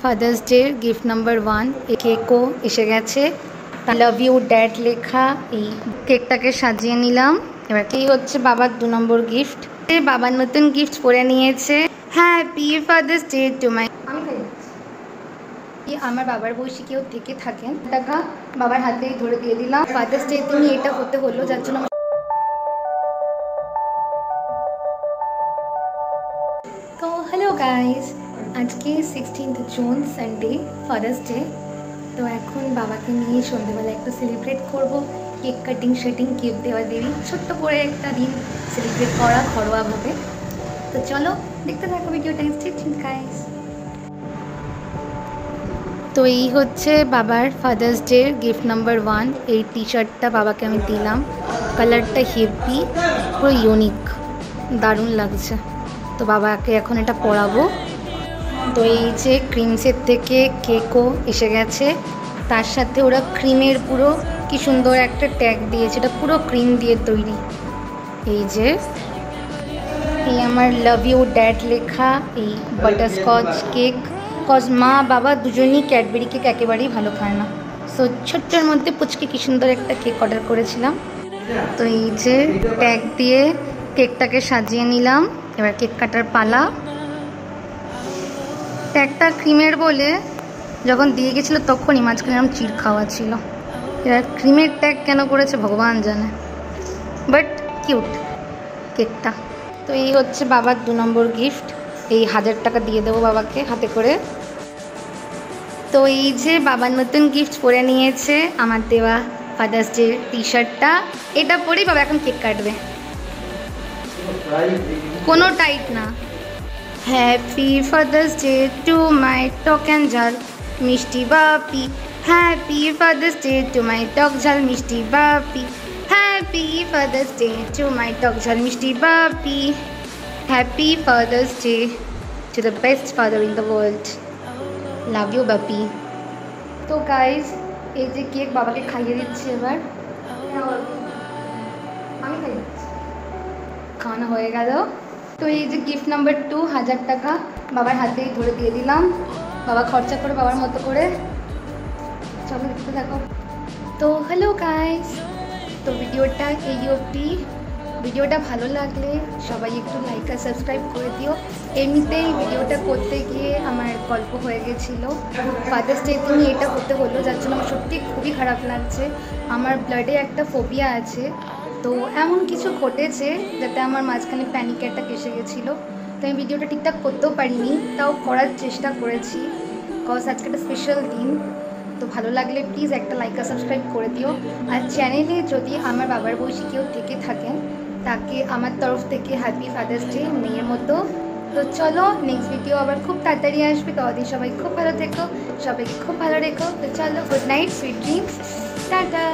Father's day gift number 1 এই কেকও এসে গেছে। লাভ ইউ ড্যাড লেখা এই কেকটাকে সাজিয়ে নিলাম। এবার কি হচ্ছে বাবার 2 নম্বর গিফট। বাবার নতুন গিফট পরে নিয়েছে। হ্যাপি ফাদার্স ডে টু মাই। আমার বাবার বয়সী কেউ থেকে থাকেন টাকা বাবার হাতেই ধরে দিয়ে দিলাম। ফাদার্স ডে তুমি এটা হতে হলো যার জন্য। তো হ্যালো গাইজ, আজকে 16 জুন সানডে ফাদার্স ডে। তো এখন বাবাকে নিয়ে সন্ধ্যেবেলা একটু সেলিব্রেট করব। কেক কাটিং শেটিং গিফট দেওয়া দেরি ছোট্ট করে একটা দিন সেলিব্রেট করা ঘরোয়াভাবে। তো চলো দেখতে থাকো ভিডিওটা। গাইজ তো এই হচ্ছে বাবার ফাদার্স ডে গিফট নাম্বার 1 এই টি শার্টটা বাবাকে আমি দিলাম। কালারটা হেভি, পুরো ইউনিক, দারুণ লাগছে। তো বাবাকে এখন এটা পরাবো। তো এই যে ক্রিমসের থেকে কেকও এসে গেছে, তার সাথে ওরা ক্রিমের পুরো কি সুন্দর একটা ট্যাগ দিয়েছে, এটা পুরো ক্রিম দিয়ে তৈরি। এই যে এই আমার লাভ ইউ ড্যাড লেখা এই বাটারস্কচ কেক। কজ মা বাবা দুজনেই ক্যাডবেরি কেক একেবারেই ভালো খায় না, সো ছোট্টর মধ্যে পুচকে কি সুন্দর একটা কেক অর্ডার করেছিলাম। তো এই যে ট্যাগ দিয়ে কেকটাকে সাজিয়ে নিলাম। এবার কেক কাটার পালা। ট্যাগটা ক্রিমের বলে যখন দিয়ে গেছিলো তখনই মাঝখানে এরকম চিড় খাওয়া ছিল। এবার ক্রিমের ট্যাগ কেন করেছে ভগবান জানে, বাট কিউট কেকটা। তো এই হচ্ছে বাবার 2 নম্বর গিফট। এই 1000 টাকা দিয়ে দেবো বাবাকে হাতে করে। তো এই যে বাবার নতুন গিফট পরে নিয়েছে আমার দেওয়া ফাদার্স ডে টি শার্টটা। এটা পরেই বাবা এখন কেক কাটবে, কোনো টাইট না। Happy father's day to my টক অ্যান্ড ঝাল মিষ্টি বাপি। Happy father's day to my টক ঝাল মিষ্টি বাপি। Happy father's day to my টক ঝাল মিষ্টি বাপি। Happy father's day to the best father in the world. Love you বাপি। তো গাইজ এই যে কেক বাবাকে খাইয়ে দিচ্ছি। এবার আমি খাইয়ে দিচ্ছি, খাওয়ানো হয়ে গেল। তো এই যে গিফট নাম্বার 2 1000 টাকা বাবার হাতেই ধরে দিয়ে দিলাম। বাবা খরচা করে বাবার মতো করে। চলো দেখতে থাকো। তো হ্যালো গাইস, তো ভিডিওটা এই অবধি। ভিডিওটা ভালো লাগলে সবাই একটু লাইক আর সাবস্ক্রাইব করে দিও। এমনিতেই ভিডিওটা করতে গিয়ে আমার গল্প হয়ে গেছিলো। ফাদার্স ডে তুমি এটা হতে হলো যার জন্য আমার সত্যি খুবই খারাপ লাগছে। আমার ব্লাডে একটা ফোবিয়া আছে, তো এমন কিছু ঘটেছে যাতে আমার মাঝখানে প্যানিক অ্যাটাক এসে গেছিলো। তো আমি ভিডিওটা ঠিকঠাক করতেও পারিনি, তাও করার চেষ্টা করেছি কজ আজকে একটা স্পেশাল দিন। তো ভালো লাগলে প্লিজ একটা লাইক আর সাবস্ক্রাইব করে দিও। আর চ্যানেলে যদি আমার বাবার বয়সী কেউ থেকে থাকেন তাকে আমার তরফ থেকে হ্যাপি ফাদার্স ডে মেয়ের মতো। তো চলো নেক্সট ভিডিও আবার খুব তাড়াতাড়ি আসবে। ততদিন সবাই খুব ভালো থেকো, সবাইকে খুব ভালো রেখো। তো চলো, good night, sweet dreams, tata.